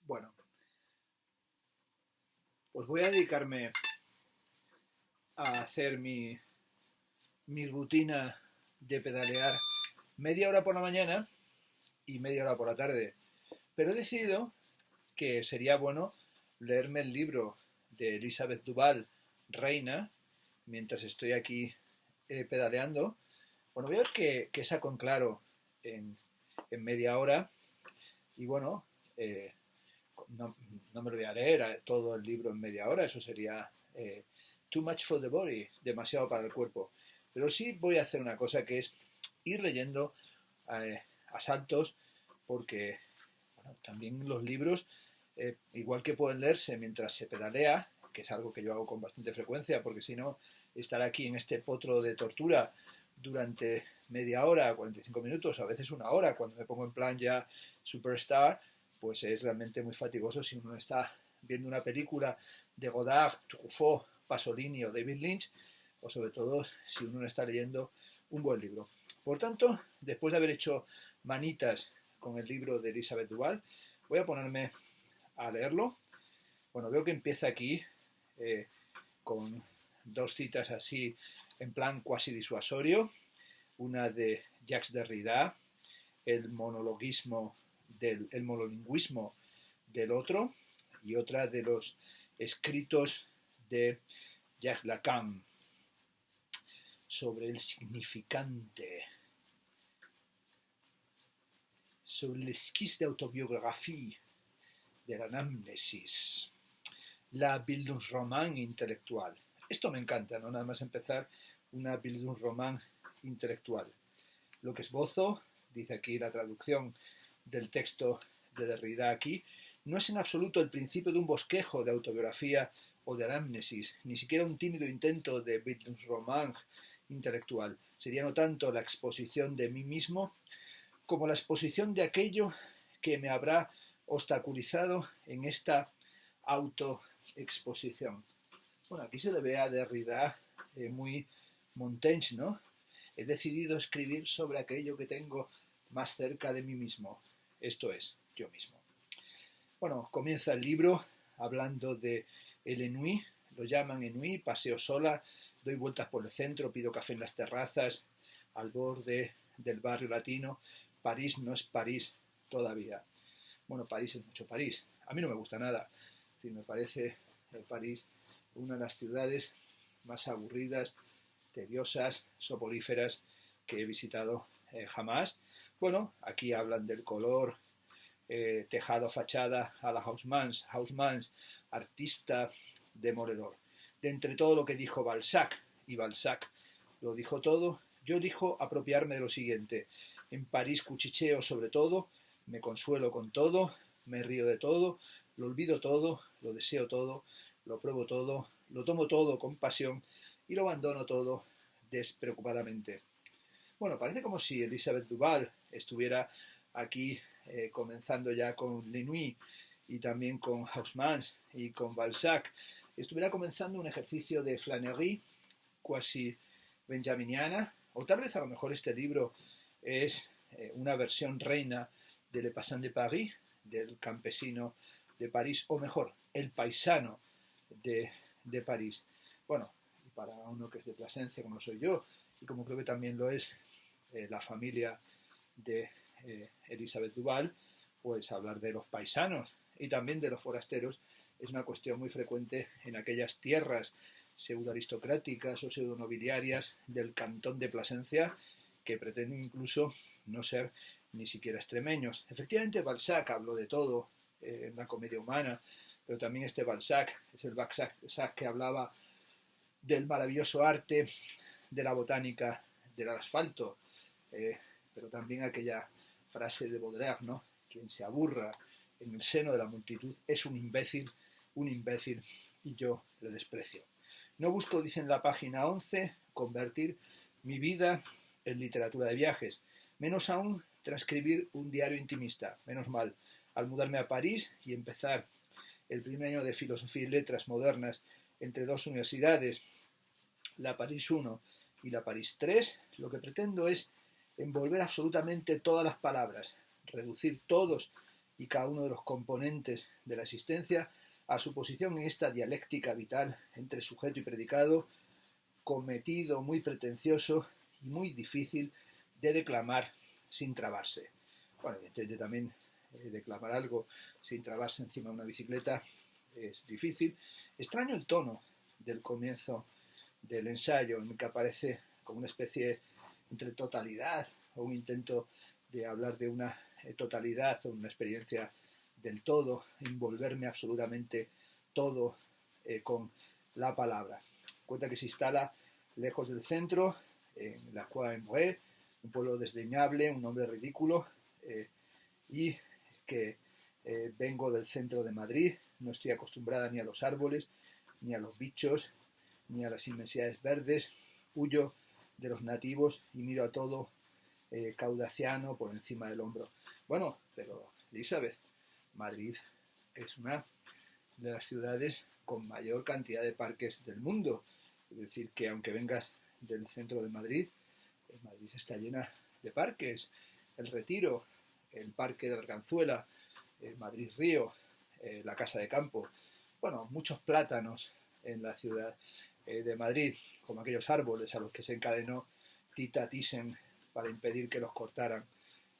Bueno, pues voy a dedicarme a hacer mi rutina de pedalear media hora por la mañana y media hora por la tarde. Pero he decidido que sería bueno leerme el libro de Elizabeth Duval, Reina, mientras estoy aquí pedaleando. Bueno, voy a ver qué saco en claro en media hora. Y bueno, no, no me lo voy a leer todo el libro en media hora, eso sería too much for the body, demasiado para el cuerpo. Pero sí voy a hacer una cosa que es ir leyendo a saltos, porque bueno, también los libros, igual que pueden leerse mientras se pedalea, que es algo que yo hago con bastante frecuencia, porque si no, estar aquí en este potro de tortura durante media hora, 45 minutos, a veces una hora, cuando me pongo en plan ya superstar, pues es realmente muy fatigoso si uno está viendo una película de Godard, Truffaut, Pasolini o David Lynch, o sobre todo si uno está leyendo un buen libro. Por tanto, después de haber hecho manitas con el libro de Elizabeth Duval, voy a ponerme a leerlo. Bueno, veo que empieza aquí eh, con dos citas así en plan cuasi disuasorio, una de Jacques Derrida, el monologuismo el monolingüismo del otro, y otra de los escritos de Jacques Lacan sobre el significante, sobre l'esquisse d'autobiographie de la anamnesis, la Bildungsroman intelectual. Esto me encanta, ¿no? Nada más empezar una Bildungsroman intelectual. Lo que esbozo, dice aquí la traducción del texto de Derrida aquí, no es en absoluto el principio de un bosquejo de autobiografía o de anamnesis, ni siquiera un tímido intento de Bildungsroman intelectual. Sería no tanto la exposición de mí mismo como la exposición de aquello que me habrá obstaculizado en esta autoexposición. Bueno, aquí se le ve a Derrida muy Montaigne, ¿no? He decidido escribir sobre aquello que tengo más cerca de mí mismo, esto es, yo mismo. Bueno, comienza el libro hablando de el ennui, lo llaman ennui, paseo sola, doy vueltas por el centro, pido café en las terrazas, al borde del barrio latino. París no es París todavía. Bueno, París es mucho París. A mí no me gusta nada. Es decir, me parece París una de las ciudades más aburridas, tediosas, soporíferas que he visitado jamás. Bueno, aquí hablan del color, tejado, fachada a la Haussmann, artista demoledor. De entre todo lo que dijo Balzac, y Balzac lo dijo todo, yo elijo apropiarme de lo siguiente. En París cuchicheo sobre todo, me consuelo con todo, me río de todo, lo olvido todo, lo deseo todo, lo pruebo todo, lo tomo todo con pasión y lo abandono todo despreocupadamente. Bueno, parece como si Elizabeth Duval estuviera aquí comenzando ya con Lenui y también con Haussmann y con Balzac. Estuviera comenzando un ejercicio de flânerie cuasi benjaminiana, o tal vez a lo mejor este libro es una versión reina de Le Passant de Paris, del campesino de París, o mejor, el paisano de París. Bueno, para uno que es de Plasencia, como soy yo, y como creo que también lo es la familia de Elizabeth Duval, pues hablar de los paisanos y también de los forasteros es una cuestión muy frecuente en aquellas tierras pseudo-aristocráticas o pseudo-nobiliarias del cantón de Plasencia que pretenden incluso no ser ni siquiera extremeños. Efectivamente, Balzac habló de todo en la comedia humana, pero también este Balzac es el Balzac que hablaba del maravilloso arte de la botánica del asfalto, eh, pero también aquella frase de Baudelaire, ¿no? Quien se aburra en el seno de la multitud es un imbécil, y yo le desprecio. No busco, dice en la página 11, convertir mi vida en literatura de viajes, menos aún transcribir un diario intimista, menos mal. Al mudarme a París y empezar el primer año de Filosofía y Letras Modernas entre dos universidades, la París I y la París III, lo que pretendo es envolver absolutamente todas las palabras, reducir todos y cada uno de los componentes de la existencia a su posición en esta dialéctica vital entre sujeto y predicado, cometido muy pretencioso y muy difícil de declamar sin trabarse. Bueno, evidentemente también declamar algo sin trabarse encima de una bicicleta es difícil. Extraño el tono del comienzo del ensayo, en el que aparece como una especie entre totalidad o un intento de hablar de una totalidad o una experiencia del todo, envolverme absolutamente todo con la palabra. Cuenta que se instala lejos del centro, en la Croix-en-Brie, un pueblo desdeñable, un nombre ridículo, y que vengo del centro de Madrid, no estoy acostumbrada ni a los árboles, ni a los bichos, ni a las inmensidades verdes, huyo de los nativos y miro a todo caudaciano por encima del hombro. Bueno, pero Elizabeth, Madrid es una de las ciudades con mayor cantidad de parques del mundo. Es decir, que aunque vengas del centro de Madrid, Madrid está llena de parques. El Retiro, el Parque de Arganzuela, Madrid Río, la Casa de Campo. Bueno, muchos plátanos en la ciudad de Madrid, como aquellos árboles a los que se encadenó Tita Thyssen para impedir que los cortaran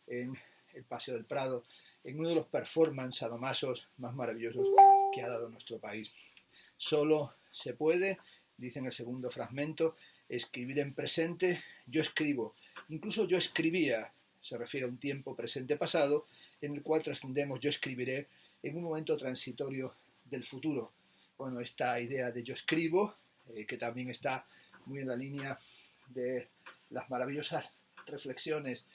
en el Paseo del Prado, en uno de los performances sadomasos más maravillosos que ha dado nuestro país. Solo se puede, dice en el segundo fragmento, escribir en presente. Yo escribo, incluso yo escribía, se refiere a un tiempo presente pasado, en el cual trascendemos yo escribiré en un momento transitorio del futuro. Bueno, esta idea de yo escribo, que también está muy en la línea de las maravillosas reflexiones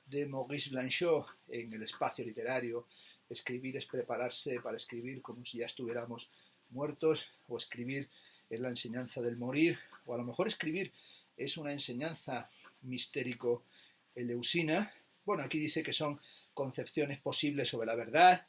de Maurice Blanchot en El espacio literario. Escribir es prepararse para escribir como si ya estuviéramos muertos, o escribir es la enseñanza del morir, o a lo mejor escribir es una enseñanza mistérico-eleusina. Bueno, aquí dice que son concepciones posibles sobre la verdad,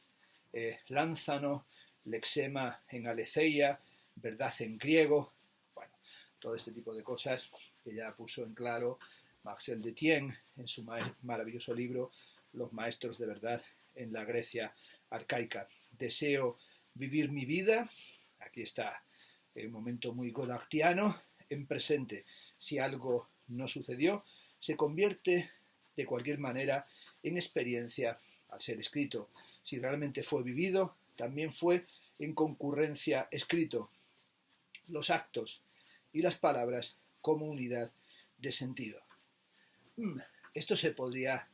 Lánzano, lexema en aletheia, verdad en griego, bueno, todo este tipo de cosas que ya puso en claro Marcel Detienne en su maravilloso libro Los maestros de verdad en la Grecia arcaica. Deseo vivir mi vida, aquí está un momento muy godartiano, en presente. Si algo no sucedió, se convierte de cualquier manera en experiencia al ser escrito. Si realmente fue vivido, también fue en concurrencia escrito. Los actos y las palabras como unidad de sentido. Esto se podría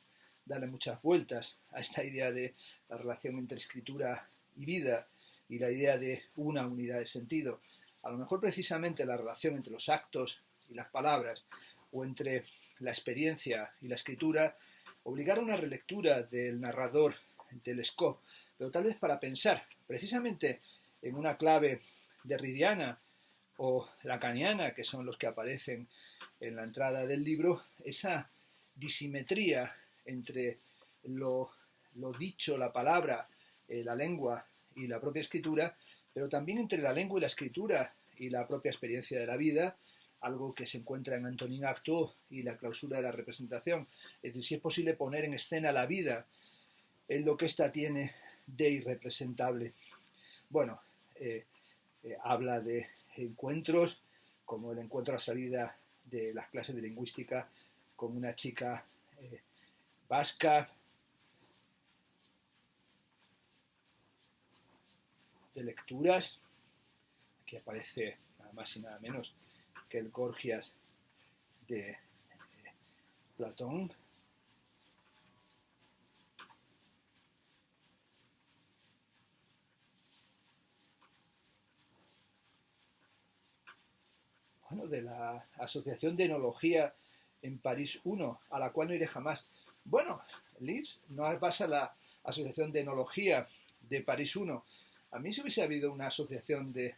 darle muchas vueltas a esta idea de la relación entre escritura y vida y la idea de una unidad de sentido. A lo mejor precisamente la relación entre los actos y las palabras, o entre la experiencia y la escritura, obligar a una relectura del narrador del Lescaut, pero tal vez para pensar precisamente en una clave derridiana o lacaniana, que son los que aparecen en la entrada del libro, esa disimetría entre lo dicho, la palabra, la lengua y la propia escritura, pero también entre la lengua y la escritura y la propia experiencia de la vida, algo que se encuentra en Antonin Artaud y la clausura de la representación. Es decir, si es posible poner en escena la vida en lo que ésta tiene de irrepresentable. Bueno, habla de encuentros, como el encuentro a la salida de las clases de lingüística con una chica vasca, de lecturas. Aquí aparece nada más y nada menos que el Gorgias de Platón. Bueno, de la Asociación de Enología en París 1, a la cual no iré jamás. Bueno, Liz, no vas a la Asociación de Enología de París 1. A mí si hubiese habido una asociación de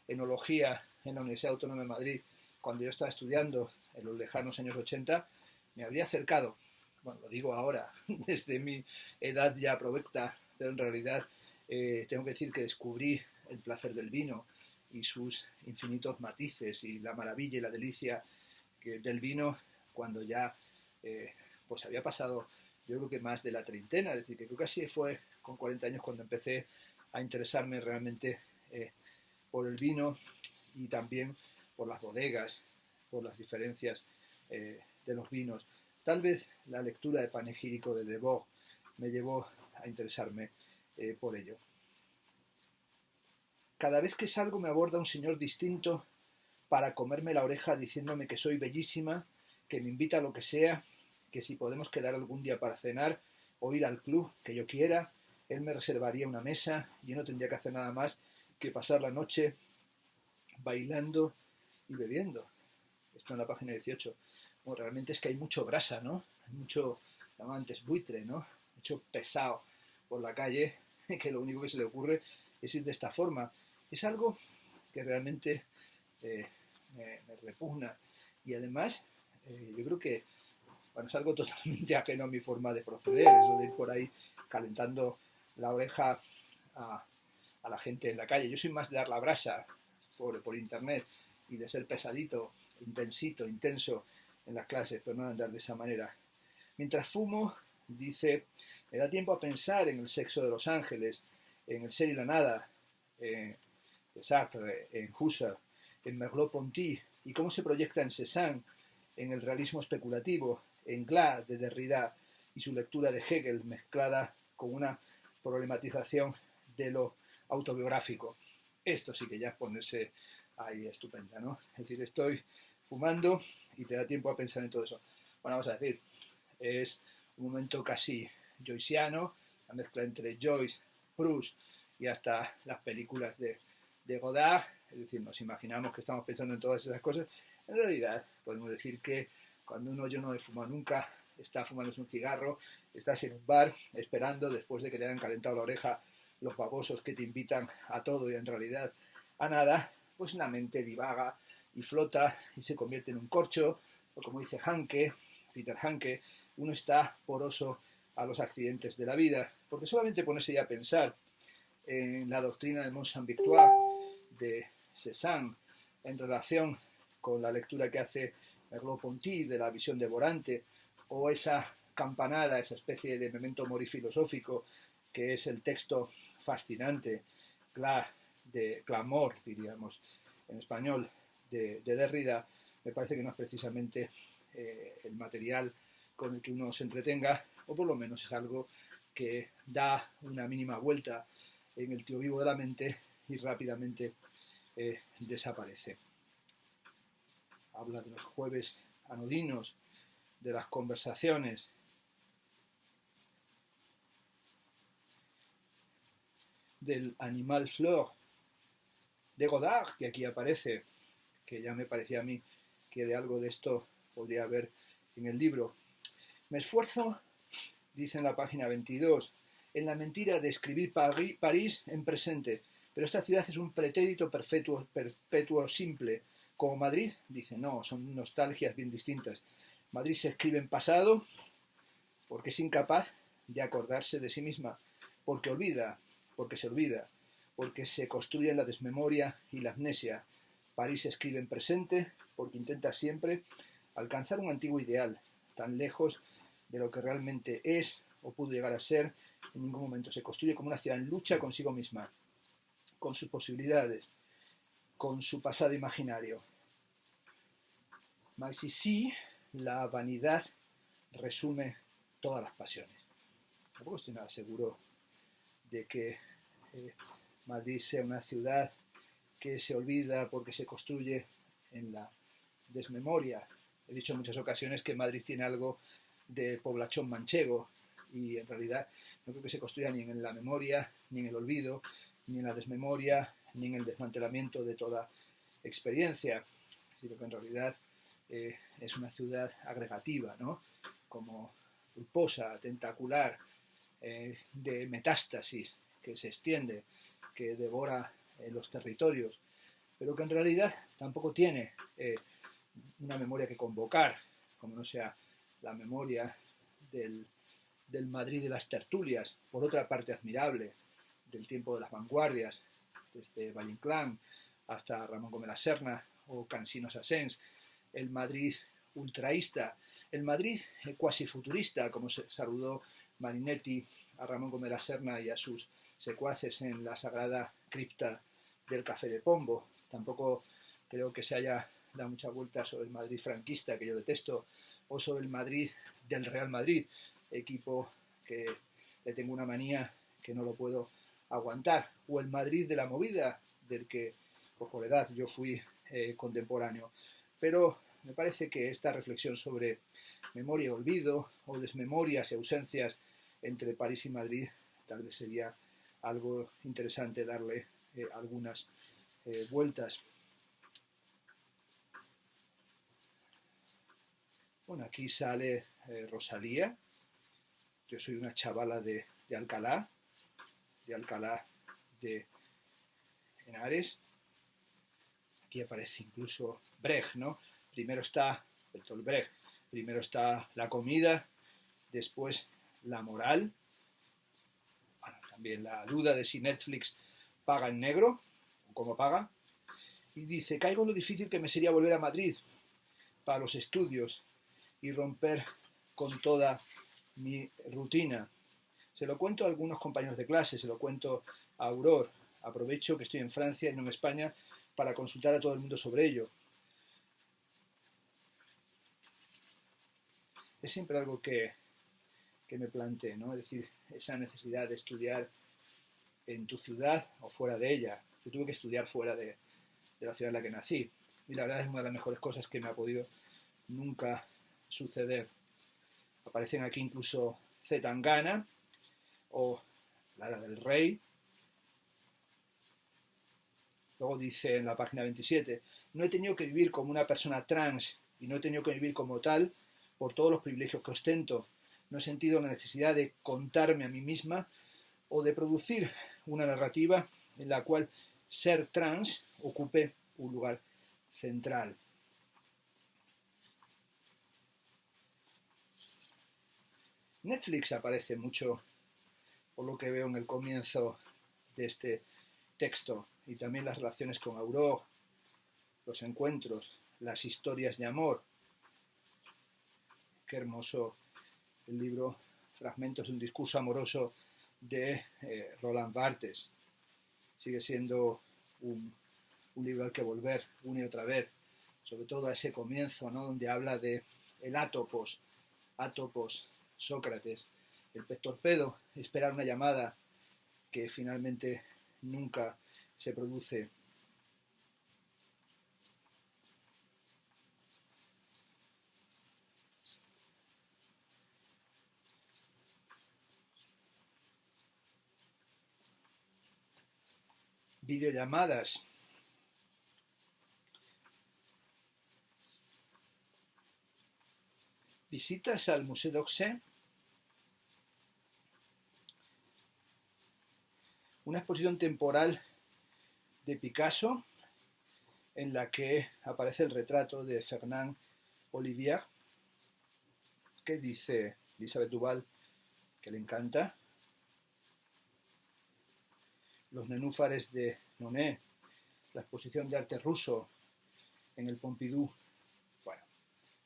enología en la Universidad Autónoma de Madrid cuando yo estaba estudiando en los lejanos años 80, me habría acercado. Bueno, lo digo ahora, desde mi edad ya provecta, pero en realidad tengo que decir que descubrí el placer del vino y sus infinitos matices y la maravilla y la delicia del vino cuando ya pues había pasado yo creo que más de la treintena, es decir, que creo que así fue con 40 años cuando empecé a interesarme realmente por el vino y también por las bodegas, por las diferencias de los vinos. Tal vez la lectura de Panegírico de Debord me llevó a interesarme por ello. Cada vez que salgo me aborda un señor distinto para comerme la oreja diciéndome que soy bellísima, que me invita a lo que sea, que si podemos quedar algún día para cenar o ir al club que yo quiera, él me reservaría una mesa y yo no tendría que hacer nada más que pasar la noche bailando y bebiendo. Esto en la página 18. Bueno, realmente es que hay mucho brasa, ¿no? Hay mucho, llamaban antes buitre, ¿no? Mucho pesado por la calle, que lo único que se le ocurre es ir de esta forma. Es algo que realmente me repugna. Y además, yo creo que bueno, es algo totalmente ajeno a mi forma de proceder, eso de ir por ahí calentando la oreja a la gente en la calle. Yo soy más de dar la brasa por internet y de ser pesadito, intensito, intenso en las clases, pero no de andar de esa manera. Mientras fumo, dice, me da tiempo a pensar en el sexo de los ángeles, en el ser y la nada, de Sartre, en Husserl, en Merleau-Ponty, y cómo se proyecta en Cézanne, en el realismo especulativo, en Glas de Derrida y su lectura de Hegel mezclada con una problematización de lo autobiográfico. Esto sí que ya es ponerse ahí estupenda, ¿no? Es decir, estoy fumando y te da tiempo a pensar en todo eso. Bueno, vamos a decir, es un momento casi joyciano, la mezcla entre Joyce, Proust y hasta las películas de Godard, es decir, nos imaginamos que estamos pensando en todas esas cosas. En realidad, podemos decir que cuando uno yo no he fumado nunca, está fumándose un cigarro, estás en un bar esperando después de que te hayan calentado la oreja los babosos que te invitan a todo y en realidad a nada, pues la mente divaga y flota y se convierte en un corcho, o como dice Hanke, Peter Hanke, uno está poroso a los accidentes de la vida, porque solamente ponerse ya a pensar en la doctrina de Mont-Saint-Victoire de Cézanne en relación con la lectura que hace Merleau-Ponty de la visión devorante o esa campanada, esa especie de memento mori filosófico que es el texto fascinante, de clamor, diríamos, en español, de Derrida, me parece que no es precisamente el material con el que uno se entretenga, o por lo menos es algo que da una mínima vuelta en el tío vivo de la mente y rápidamente desaparece. Habla de los jueves anodinos, de las conversaciones, del animal fleur, de Godard, que aquí aparece, que ya me parecía a mí que de algo de esto podría haber en el libro. Me esfuerzo, dice en la página 22, en la mentira de escribir París en presente, pero esta ciudad es un pretérito perpetuo simple. Como Madrid, dice, no, son nostalgias bien distintas. Madrid se escribe en pasado porque es incapaz de acordarse de sí misma, porque olvida, porque se olvida, porque se construye en la desmemoria y la amnesia. París se escribe en presente porque intenta siempre alcanzar un antiguo ideal, tan lejos de lo que realmente es o pudo llegar a ser, en ningún momento. Se construye como una ciudad en lucha consigo misma, con sus posibilidades, con su pasado imaginario. Mas y sí, la vanidad resume todas las pasiones. Tampoco estoy nada seguro de que Madrid sea una ciudad que se olvida porque se construye en la desmemoria. He dicho en muchas ocasiones que Madrid tiene algo de poblachón manchego y en realidad no creo que se construya ni en la memoria, ni en el olvido, ni en la desmemoria, ni en el desmantelamiento de toda experiencia, sino que en realidad es una ciudad agregativa, ¿no? Como pulposa, tentacular, de metástasis, que se extiende, que devora los territorios, pero que en realidad tampoco tiene una memoria que convocar, como no sea la memoria del Madrid de las tertulias, por otra parte admirable, del tiempo de las vanguardias, desde Valle Inclán hasta Ramón Gómez la Serna o Cansino Sassens, el Madrid ultraísta, El Madrid cuasi futurista, como saludó Marinetti a Ramón Gómez de la Serna y a sus secuaces en la sagrada cripta del Café de Pombo. Tampoco creo que se haya dado mucha vuelta sobre el Madrid franquista, que yo detesto, o sobre el Madrid del Real Madrid, equipo que le tengo una manía que no lo puedo aguantar, o el Madrid de la movida, del que pues, por edad yo fui contemporáneo. Pero me parece que esta reflexión sobre memoria y olvido, o desmemorias y ausencias entre París y Madrid, tal vez sería algo interesante darle algunas vueltas. Bueno, aquí sale Rosalía. Yo soy una chavala de Alcalá de Henares. Aquí aparece incluso Brecht, ¿no? Primero está Bertolt Brecht, primero está la comida, después la moral, bueno, también la duda de si Netflix paga en negro, o cómo paga, y dice, caigo en lo difícil que me sería volver a Madrid para los estudios y romper con toda mi rutina. Se lo cuento a algunos compañeros de clase, se lo cuento a Aurore. Aprovecho que estoy en Francia y no en España para consultar a todo el mundo sobre ello. Es siempre algo que me planteé, ¿no? Es decir, esa necesidad de estudiar en tu ciudad o fuera de ella. Yo tuve que estudiar fuera de la ciudad en la que nací. Y la verdad es una de las mejores cosas que me ha podido nunca suceder. Aparecen aquí incluso Zetangana o Lara del Rey. Luego dice en la página 27, no he tenido que vivir como una persona trans y no he tenido que vivir como tal por todos los privilegios que ostento. No he sentido la necesidad de contarme a mí misma o de producir una narrativa en la cual ser trans ocupe un lugar central. Netflix aparece mucho, por lo que veo en el comienzo de este texto, y también las relaciones con Aurore, los encuentros, las historias de amor. Qué hermoso el libro Fragmentos de un discurso amoroso de Roland Barthes. Sigue siendo un libro al que volver una y otra vez, sobre todo a ese comienzo, ¿no? Donde habla de el átopos, Sócrates, el pectorpedo, esperar una llamada que finalmente nunca se produce. Videollamadas. Visitas al Museo d'Orsay. Una exposición temporal de Picasso en la que aparece el retrato de Fernand Olivier, que dice Elisabeth Duval que le encanta. Los nenúfares de Monet, la exposición de arte ruso en el Pompidou. Bueno,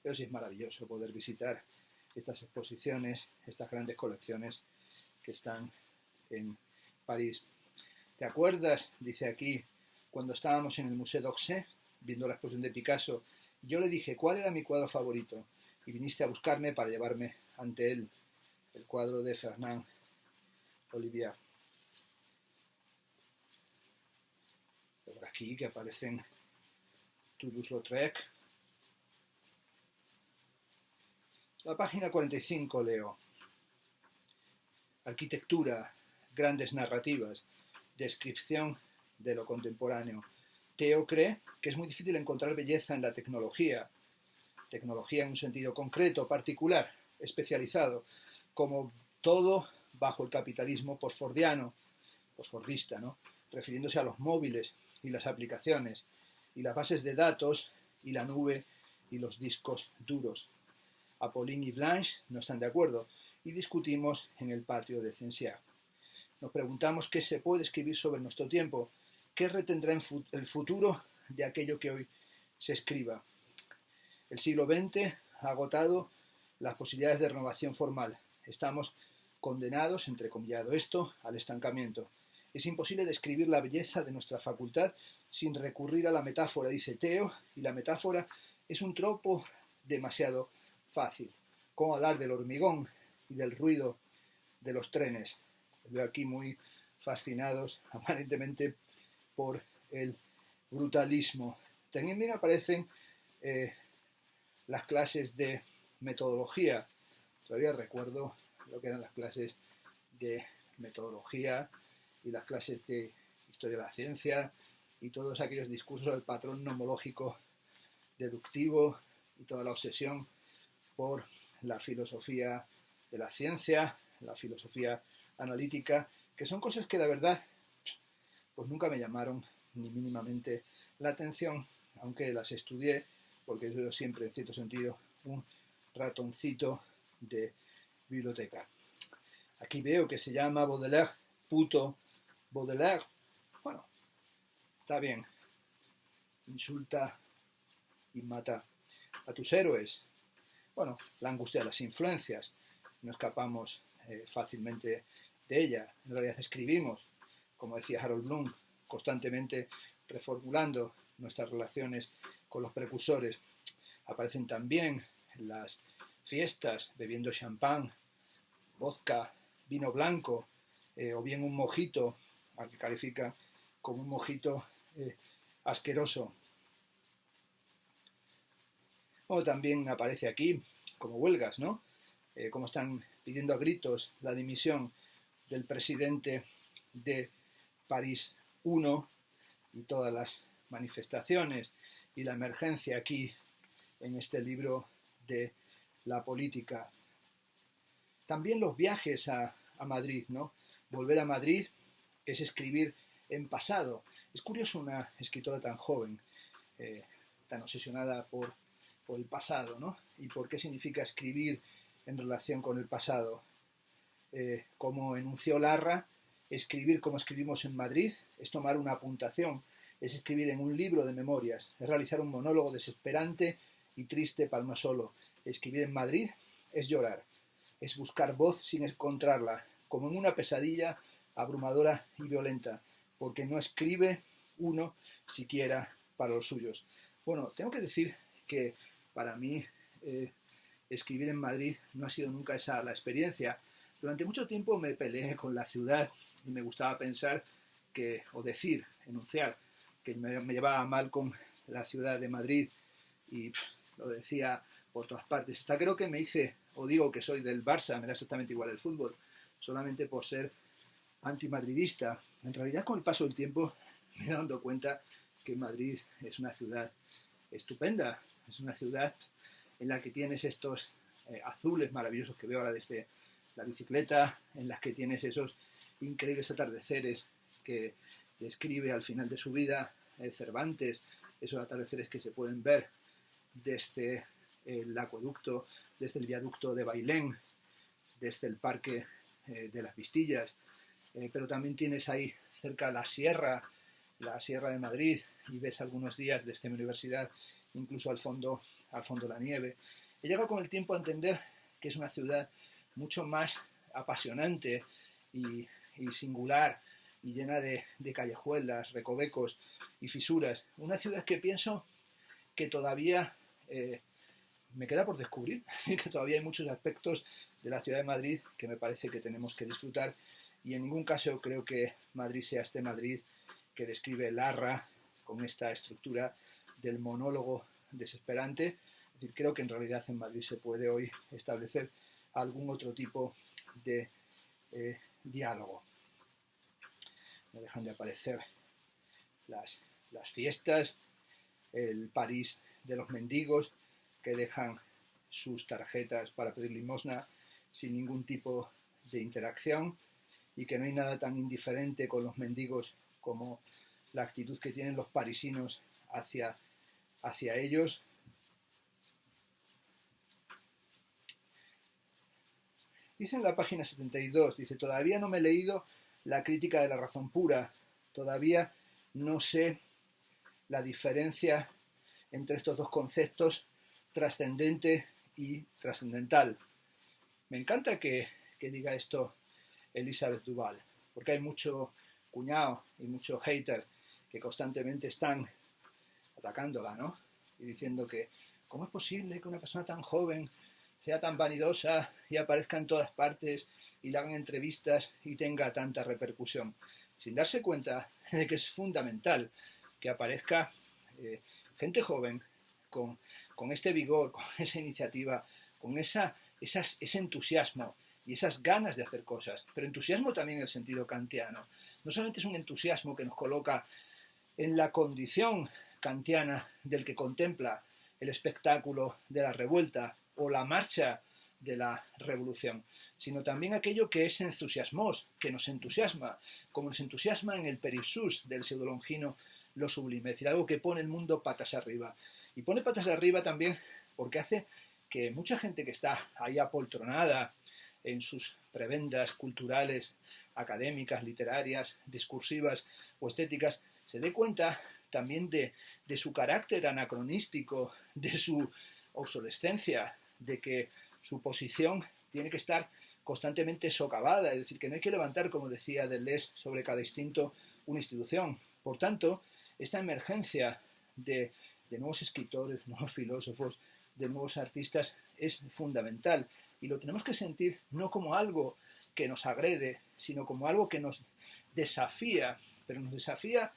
pero sí es maravilloso poder visitar estas exposiciones, estas grandes colecciones que están en París. ¿Te acuerdas? Dice aquí, cuando estábamos en el Museo d'Orsay, viendo la exposición de Picasso, yo le dije cuál era mi cuadro favorito y viniste a buscarme para llevarme ante él el cuadro de Fernand Olivier. Por aquí que aparecen Toulouse-Lautrec. La página 45 leo. Arquitectura, grandes narrativas, descripción de lo contemporáneo. Theo cree que es muy difícil encontrar belleza en la tecnología en un sentido concreto, particular, especializado, como todo bajo el capitalismo posfordista, ¿no? Refiriéndose a los móviles y las aplicaciones, y las bases de datos, y la nube, y los discos duros. Apolline y Blanche no están de acuerdo, y discutimos en el patio de Censiar. Nos preguntamos qué se puede escribir sobre nuestro tiempo, qué retendrá el futuro de aquello que hoy se escriba. El siglo XX ha agotado las posibilidades de renovación formal. Estamos condenados, entrecomillado esto, al estancamiento. Es imposible describir la belleza de nuestra facultad sin recurrir a la metáfora, dice Theo, y la metáfora es un tropo demasiado fácil. ¿Cómo hablar del hormigón y del ruido de los trenes? Los veo aquí muy fascinados, aparentemente, por el brutalismo. También aparecen las clases de metodología. Todavía recuerdo lo que eran las clases de metodología y las clases de historia de la ciencia y todos aquellos discursos del patrón nomológico deductivo y toda la obsesión por la filosofía de la ciencia, la filosofía analítica, que son cosas que la verdad pues nunca me llamaron ni mínimamente la atención, aunque las estudié, porque he sido siempre, en cierto sentido, un ratoncito de biblioteca. Aquí veo que se llama Baudelaire, puto Baudelaire. Bueno, está bien. Insulta y mata a tus héroes. Bueno, la angustia de las influencias. No escapamos fácilmente de ella. En realidad escribimos, como decía Harold Bloom, constantemente reformulando nuestras relaciones con los precursores. Aparecen también las fiestas, bebiendo champán, vodka, vino blanco, o bien un mojito, al que califica como un mojito asqueroso. O también aparece aquí como huelgas, ¿no? Como están pidiendo a gritos la dimisión del presidente de París I y todas las manifestaciones y la emergencia aquí en este libro de la política. También los viajes a Madrid, ¿no? Volver a Madrid es escribir en pasado. Es curioso una escritora tan joven, tan obsesionada por el pasado, ¿no? Y por qué significa escribir en relación con el pasado. Como enunció Larra, escribir como escribimos en Madrid es tomar una apuntación, es escribir en un libro de memorias, es realizar un monólogo desesperante y triste palma solo. Escribir en Madrid es llorar, es buscar voz sin encontrarla, como en una pesadilla abrumadora y violenta, porque no escribe uno siquiera para los suyos. Bueno, tengo que decir que para mí escribir en Madrid no ha sido nunca esa la experiencia. Durante mucho tiempo me peleé con la ciudad y me gustaba pensar que, o decir, enunciar, que me llevaba mal con la ciudad de Madrid y lo decía por todas partes. Hasta creo que me hice, o digo que soy del Barça, me da exactamente igual el fútbol, solamente por ser antimadridista. En realidad, con el paso del tiempo me he dado cuenta que Madrid es una ciudad estupenda, es una ciudad en la que tienes estos azules maravillosos que veo ahora desde la bicicleta, en las que tienes esos increíbles atardeceres que describe al final de su vida Cervantes, esos atardeceres que se pueden ver desde el acueducto, desde el viaducto de Bailén, desde el parque de las Vistillas, pero también tienes ahí cerca la Sierra de Madrid, y ves algunos días desde mi universidad incluso al fondo la nieve. He llegado con el tiempo a entender que es una ciudad mucho más apasionante y singular y llena de callejuelas, recovecos y fisuras. Una ciudad que pienso que todavía me queda por descubrir, que todavía hay muchos aspectos de la ciudad de Madrid que me parece que tenemos que disfrutar, y en ningún caso creo que Madrid sea este Madrid que describe Larra con esta estructura del monólogo desesperante. Es decir, creo que en realidad en Madrid se puede hoy establecer algún otro tipo de diálogo. No dejan de aparecer las fiestas, el París de los mendigos que dejan sus tarjetas para pedir limosna sin ningún tipo de interacción, y que no hay nada tan indiferente con los mendigos como la actitud que tienen los parisinos hacia ellos. Dice en la página 72, dice: todavía no me he leído la crítica de la razón pura, todavía no sé la diferencia entre estos dos conceptos, trascendente y trascendental. Me encanta que diga esto Elizabeth Duval, porque hay mucho cuñado y mucho hater que constantemente están atacándola, ¿no? Y diciendo que ¿cómo es posible que una persona tan joven sea tan vanidosa y aparezca en todas partes y le hagan entrevistas y tenga tanta repercusión? Sin darse cuenta de que es fundamental que aparezca gente joven con este vigor, con esa iniciativa, con ese entusiasmo y esas ganas de hacer cosas, pero entusiasmo también en el sentido kantiano. No solamente es un entusiasmo que nos coloca en la condición kantiana del que contempla el espectáculo de la revuelta o la marcha de la revolución, sino también aquello que es entusiasmos, que nos entusiasma, como nos entusiasma en el peripsus del pseudolongino lo sublime, es decir, algo que pone el mundo patas arriba. Y pone patas arriba también porque hace que mucha gente que está ahí apoltronada en sus prebendas culturales, académicas, literarias, discursivas o estéticas, se dé cuenta también de su carácter anacronístico, de su obsolescencia, de que su posición tiene que estar constantemente socavada, es decir, que no hay que levantar, como decía Deleuze, sobre cada instinto una institución. Por tanto, esta emergencia de nuevos escritores, de nuevos filósofos, de nuevos artistas es fundamental y lo tenemos que sentir no como algo que nos agrede, sino como algo que nos desafía, pero nos desafía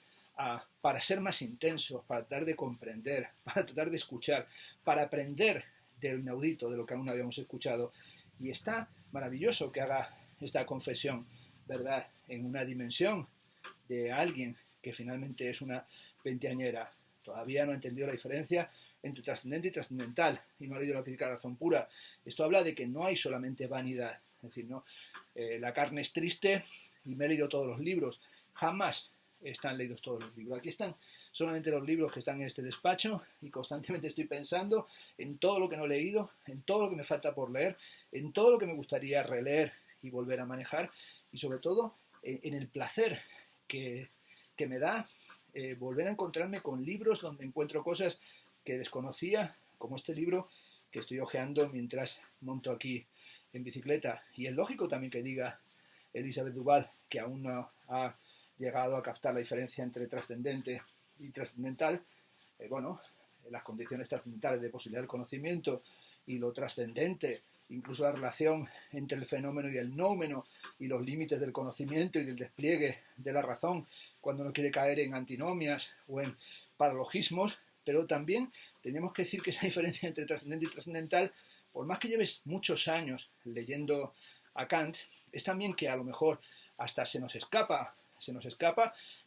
para ser más intensos, para tratar de comprender, para tratar de escuchar, para aprender del inaudito, de lo que aún no habíamos escuchado. Y está maravilloso que haga esta confesión, ¿verdad?, en una dimensión de alguien que finalmente es una veinteañera. Todavía no ha entendido la diferencia entre trascendente y trascendental y no ha leído la crítica de la razón pura. Esto habla de que no hay solamente vanidad, es decir, no, la carne es triste y me he leído todos los libros. Jamás están leídos todos los libros. Aquí están solamente los libros que están en este despacho y constantemente estoy pensando en todo lo que no he leído, en todo lo que me falta por leer, en todo lo que me gustaría releer y volver a manejar y sobre todo en el placer que me da volver a encontrarme con libros donde encuentro cosas que desconocía, como este libro que estoy hojeando mientras monto aquí en bicicleta. Y es lógico también que diga Elizabeth Duval que aún no ha llegado a captar la diferencia entre trascendente y trascendental. Las condiciones trascendentales de posibilidad del conocimiento y lo trascendente, incluso la relación entre el fenómeno y el nómeno y los límites del conocimiento y del despliegue de la razón cuando no quiere caer en antinomias o en paralogismos, pero también tenemos que decir que esa diferencia entre trascendente y trascendental, por más que lleves muchos años leyendo a Kant, es también que a lo mejor hasta se nos escapa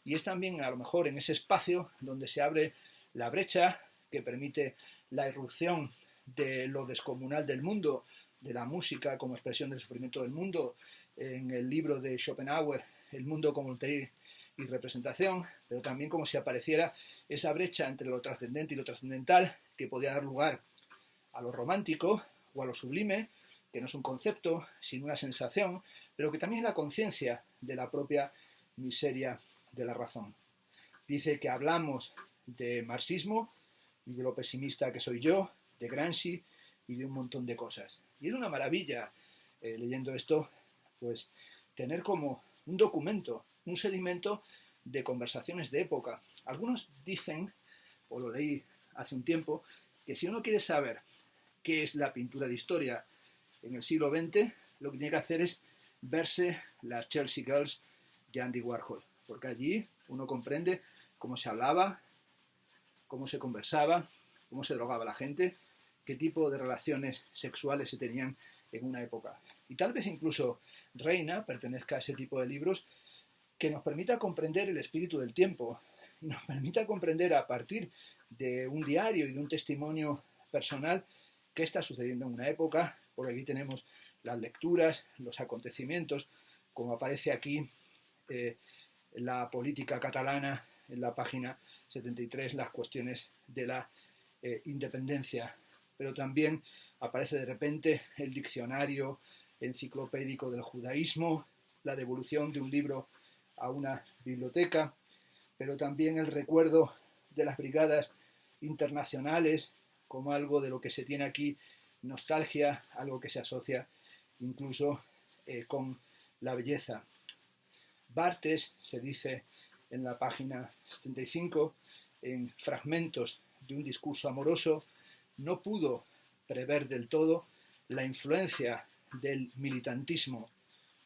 y es también a lo mejor en ese espacio donde se abre la brecha que permite la irrupción de lo descomunal del mundo, de la música como expresión del sufrimiento del mundo, en el libro de Schopenhauer, El mundo como ulterior y representación, pero también como si apareciera esa brecha entre lo trascendente y lo trascendental que podía dar lugar a lo romántico o a lo sublime, que no es un concepto, sino una sensación, pero que también es la conciencia de la propia miseria de la razón. Dice que hablamos de marxismo y de lo pesimista que soy yo, de Gramsci y de un montón de cosas. Y es una maravilla, leyendo esto, pues tener como un documento, un sedimento de conversaciones de época. Algunos dicen, o lo leí hace un tiempo, que si uno quiere saber qué es la pintura de historia en el siglo XX, lo que tiene que hacer es verse las Chelsea Girls de Andy Warhol, porque allí uno comprende cómo se hablaba, cómo se conversaba, cómo se drogaba la gente, qué tipo de relaciones sexuales se tenían en una época. Y tal vez incluso Reina pertenezca a ese tipo de libros que nos permita comprender el espíritu del tiempo y nos permita comprender a partir de un diario y de un testimonio personal qué está sucediendo en una época, porque aquí tenemos las lecturas, los acontecimientos, como aparece aquí la política catalana en la página 73, las cuestiones de la independencia, pero también aparece de repente el diccionario enciclopédico del judaísmo, la devolución de un libro a una biblioteca, pero también el recuerdo de las brigadas internacionales como algo de lo que se tiene aquí nostalgia, algo que se asocia incluso con la belleza. Barthes, se dice en la página 75, en fragmentos de un discurso amoroso, no pudo prever del todo la influencia del militantismo,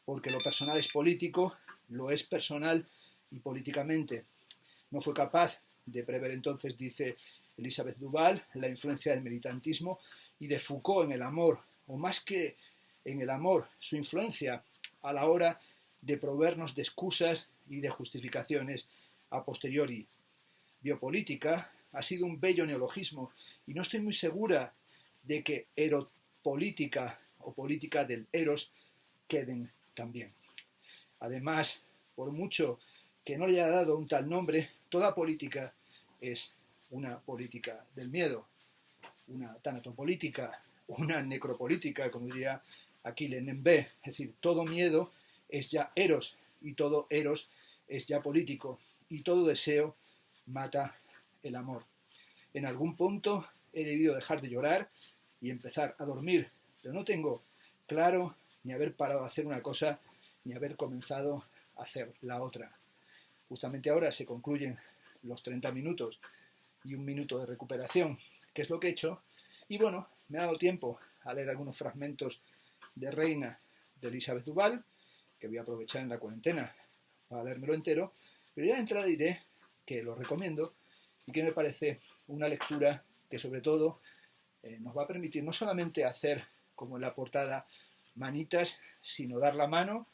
porque lo personal es político, lo es personal y políticamente. No fue capaz de prever entonces, dice Elisabeth Duval, la influencia del militantismo y de Foucault en el amor, o más que en el amor, su influencia a la hora de proveernos de excusas y de justificaciones a posteriori. Biopolítica ha sido un bello neologismo y no estoy muy segura de que eropolítica o política del eros queden también. Además, por mucho que no le haya dado un tal nombre, toda política es una política del miedo, una tanatopolítica, una necropolítica, como diría Achille Mbembe, es decir, todo miedo es ya eros y todo eros es ya político y todo deseo mata el amor. En algún punto he debido dejar de llorar y empezar a dormir, pero no tengo claro ni haber parado de hacer una cosa ni haber comenzado a hacer la otra. Justamente ahora se concluyen los 30 minutos y un minuto de recuperación, que es lo que he hecho, y bueno, me ha dado tiempo a leer algunos fragmentos de Reina de Elisabeth Duval, que voy a aprovechar en la cuarentena para leérmelo entero, pero ya de entrada diré que lo recomiendo y que me parece una lectura que sobre todo nos va a permitir no solamente hacer, como en la portada, manitas, sino dar la mano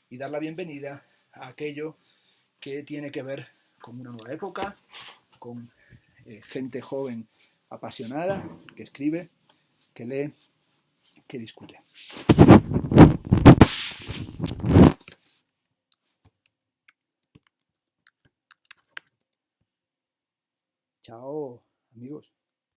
y dar la bienvenida a aquello que tiene que ver con una nueva época, con gente joven apasionada, que escribe, que lee, que discute. Chao, amigos.